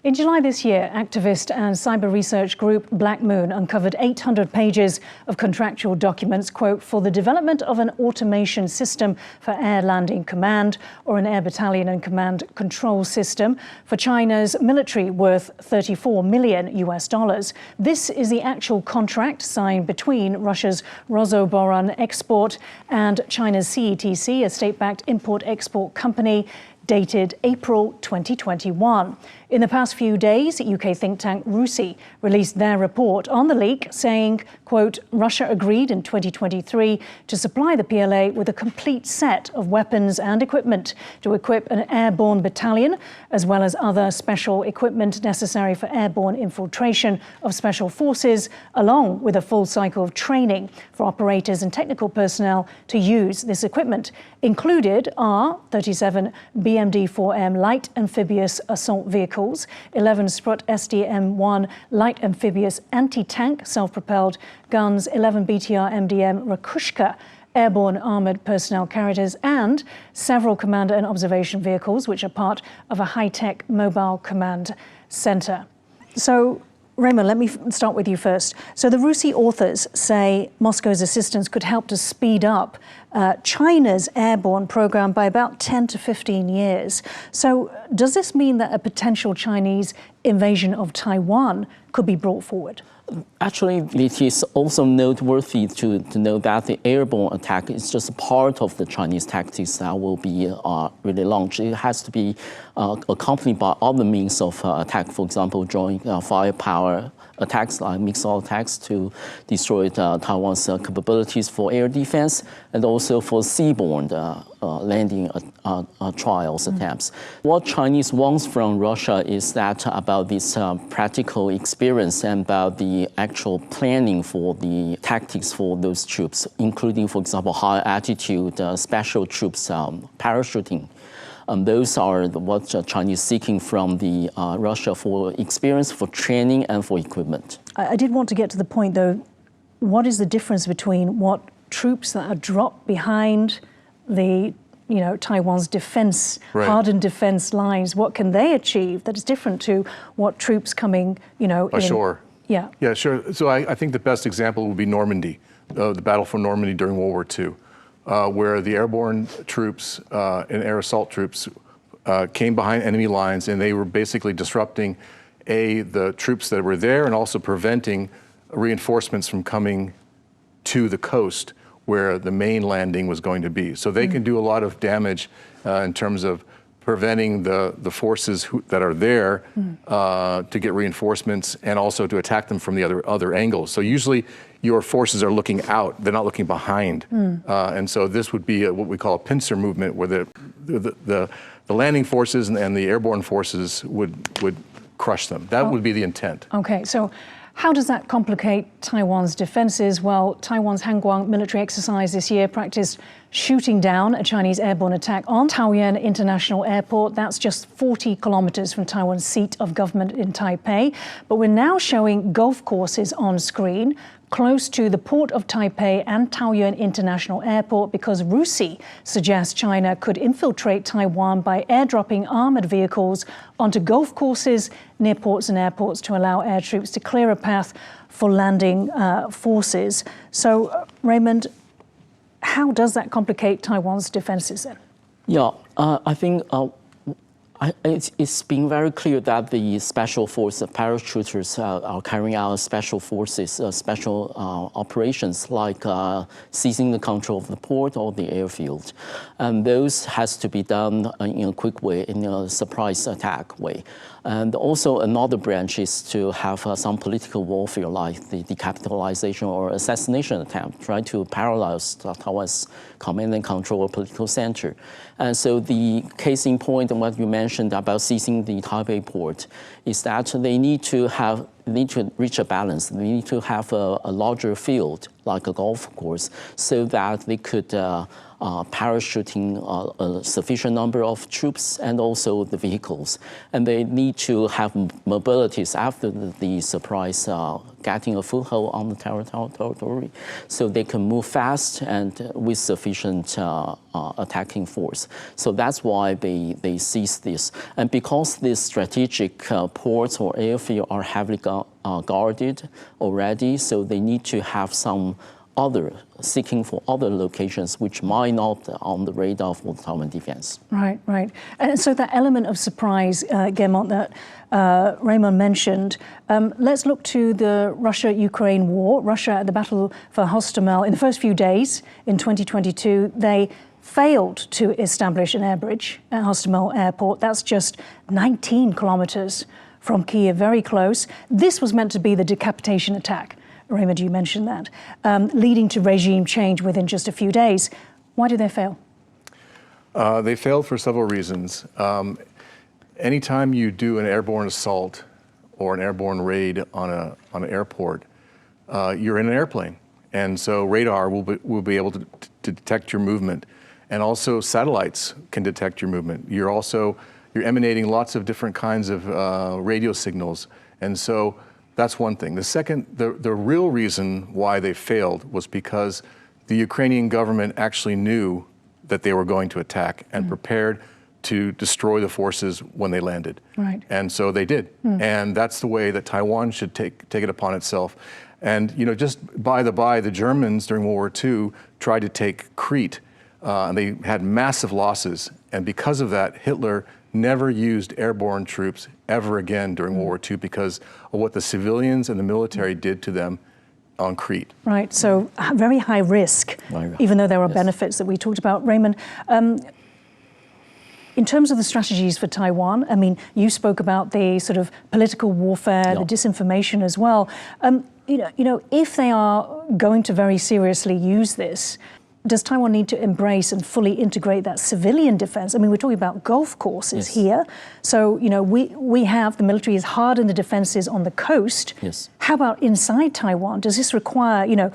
In July this year, activist and cyber research group Black Moon uncovered 800 pages of contractual documents, quote, for the development of an automation system for air landing command or an air battalion and command control system for China's military worth $34 million. This is the actual contract signed between Russia's Rosoboron Export and China's CETC, a state-backed import-export company, dated April 2021. In the past few days, UK think tank RUSI released their report on the leak, saying, quote, Russia agreed in 2023 to supply the PLA with a complete set of weapons and equipment to equip an airborne battalion, as well as other special equipment necessary for airborne infiltration of special forces, along with a full cycle of training for operators and technical personnel to use this equipment. Included are 37 BMD-4M light amphibious assault vehicles, 11 Sprut SDM-1 light amphibious anti-tank self-propelled guns, 11 BTR-MDM Rakushka airborne armoured personnel carriers, and several commander and observation vehicles, which are part of a high-tech mobile command centre. So, Raymond, let me start with you first. So the RUSI authors say Moscow's assistance could help to speed up China's airborne program by about 10 to 15 years. So does this mean that a potential Chinese invasion of Taiwan could be brought forward? Actually, it is also noteworthy to know that the airborne attack is just part of the Chinese tactics that will be really launched. It has to be accompanied by other means of attack, for example, joint firepower attacks like missile attacks to destroy Taiwan's capabilities for air defense, and also for seaborne landing trials attempts. What Chinese wants from Russia is that about this practical experience and about the actual planning for the tactics for those troops, including, for example, high altitude special troops parachuting. Those are what Chinese seeking from the Russia for experience, for training, and for equipment. I did want to get to the point, though. What is the difference between what troops that are dropped behind the, Taiwan's defense, hardened defense lines? What can they achieve that is different to what troops coming, by shore? Yeah. Yeah, sure. So I think the best example would be Normandy, the battle for Normandy during World War II. Where the airborne troops and air assault troops came behind enemy lines, and they were basically disrupting the troops that were there and also preventing reinforcements from coming to the coast where the main landing was going to be. So they can do a lot of damage in terms of preventing the forces that are there to get reinforcements and also to attack them from the other angles. So usually your forces are looking out, they're not looking behind. And so this would be what we call a pincer movement, where the landing forces and the airborne forces would crush them. That would be the intent. Okay, so how does that complicate Taiwan's defenses? Well, Taiwan's Hangguang military exercise this year practiced shooting down a Chinese airborne attack on Taoyuan International Airport. That's just 40 kilometers from Taiwan's seat of government in Taipei. But we're now showing golf courses on screen close to the port of Taipei and Taoyuan International Airport, because RUSI suggests China could infiltrate Taiwan by airdropping armored vehicles onto golf courses near ports and airports to allow air troops to clear a path for landing forces. So, Raymond, how does that complicate Taiwan's defenses then? Yeah, I think it's been very clear that the special force parachuters are carrying out special forces, special operations like seizing the control of the port or the airfield. And those has to be done in a quick way, in a surprise attack way. And also another branch is to have some political warfare like the decapitalization or assassination attempt, trying to paralyze Taiwan's command and control or political center. And so the case in point and what you mentioned about seizing the Taipei port is that they need to have need to reach a balance. They need to have a larger field, like a golf course, so that they could parachuting a sufficient number of troops and also the vehicles. And they need to have mobilities after the surprise getting a foothold on the territory, so they can move fast and with sufficient attacking force. So that's why they seize this. And because these strategic ports or airfield are heavily guarded already, so they need to have some seeking for other locations which might not on the radar for the Taiwan defense. Right, right. And so that element of surprise, Guillemot, that Raymond mentioned, let's look to the Russia-Ukraine war. Russia at the Battle for Hostomel, in the first few days in 2022, they failed to establish an air bridge at Hostomel Airport. That's just 19 kilometers from Kyiv, very close. This was meant to be the decapitation attack. Raymond, you mentioned that, leading to regime change within just a few days. Why did they fail? They failed for several reasons. Anytime you do an airborne assault or an airborne raid on an airport, you're in an airplane. And so radar will be able to detect your movement. And also satellites can detect your movement. You're emanating lots of different kinds of radio signals. And so that's one thing. The second, the real reason why they failed was because the Ukrainian government actually knew that they were going to attack and prepared to destroy the forces when they landed. Right. And so they did. And that's the way that Taiwan should take it upon itself. And just by the Germans during World War II tried to take Crete, and they had massive losses. And because of that, Hitler never used airborne troops ever again during World War II because of what the civilians and the military did to them on Crete. Right, so very high risk, even though there are benefits that we talked about. Raymond, in terms of the strategies for Taiwan, I mean, you spoke about the sort of political warfare, the disinformation as well. If they are going to very seriously use this, does Taiwan need to embrace and fully integrate that civilian defense? I mean, we're talking about golf courses here. So, we have, the military is hard in the defenses on the coast. Yes. How about inside Taiwan? Does this require,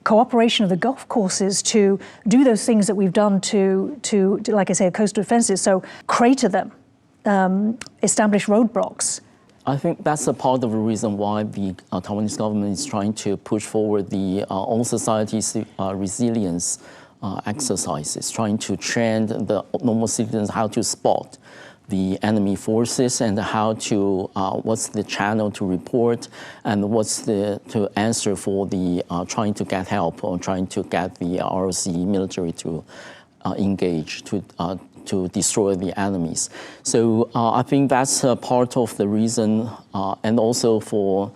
cooperation of the golf courses to do those things that we've done to like I say, coastal defenses? So crater them, establish roadblocks. I think that's a part of the reason why the Taiwanese government is trying to push forward the all society's resilience exercises, trying to train the normal citizens how to spot the enemy forces and how to, what's the channel to report and what's to answer for the trying to get help or trying to get the ROC military to engage, to destroy the enemies. So I think that's part of the reason, and also for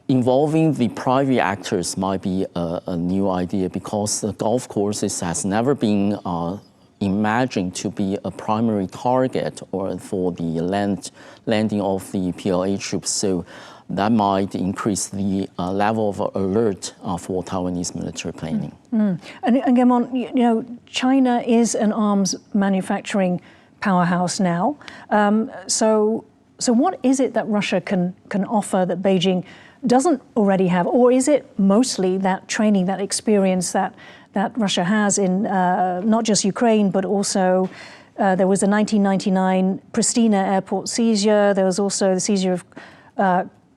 involving the private actors might be a new idea because the golf courses has never been imagined to be a primary target or for the landing of the PLA troops. So that might increase the level of alert for Taiwanese military planning. And Guillemot, China is an arms manufacturing powerhouse now. So what is it that Russia can offer that Beijing doesn't already have, or is it mostly that training, that experience that Russia has in not just Ukraine, but also there was a 1999 Pristina airport seizure. There was also the seizure of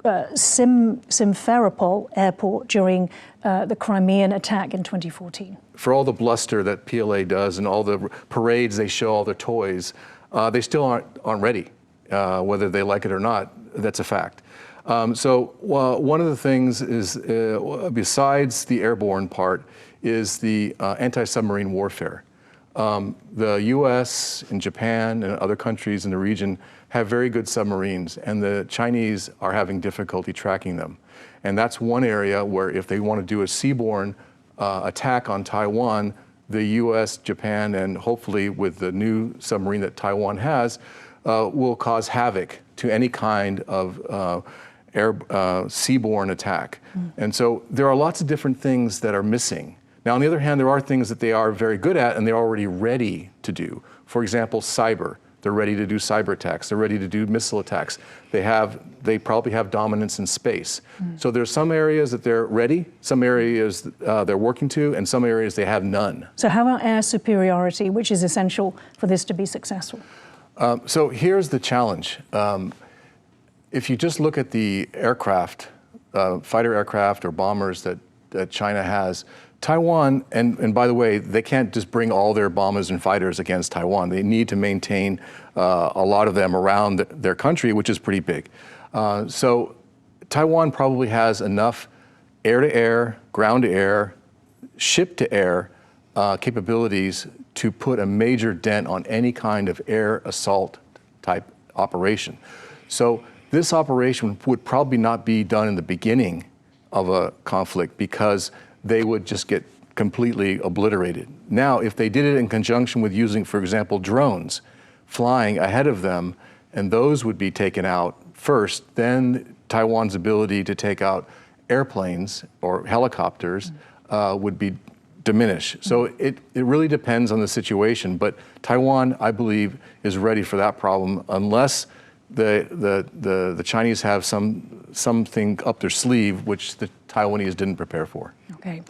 Simferopol airport during the Crimean attack in 2014. For all the bluster that PLA does and all the parades they show, all the toys, they still aren't ready, whether they like it or not. That's a fact. So one of the things is, besides the airborne part, is the anti-submarine warfare. The US and Japan and other countries in the region have very good submarines, and the Chinese are having difficulty tracking them. And that's one area where if they want to do a seaborne attack on Taiwan, the US, Japan, and hopefully with the new submarine that Taiwan has, will cause havoc to any kind of seaborne attack. And so there are lots of different things that are missing. Now, on the other hand, there are things that they are very good at and they're already ready to do. For example, cyber. They're ready to do cyber attacks. They're ready to do missile attacks. They probably have dominance in space. So there's some areas that they're ready, some areas they're working to, and some areas they have none. So how about air superiority, which is essential for this to be successful? So here's the challenge. If you just look at the aircraft, fighter aircraft or bombers that China has, Taiwan, and by the way, they can't just bring all their bombers and fighters against Taiwan. They need to maintain a lot of them around their country, which is pretty big. So Taiwan probably has enough air-to-air, ground-to-air, ship-to-air capabilities to put a major dent on any kind of air assault type operation. So this operation would probably not be done in the beginning of a conflict because they would just get completely obliterated. Now, if they did it in conjunction with using, for example, drones, flying ahead of them, and those would be taken out first, then Taiwan's ability to take out airplanes or helicopters would be diminished. So it really depends on the situation, but Taiwan, I believe, is ready for that problem unless the Chinese have something up their sleeve which the Taiwanese didn't prepare for. Okay.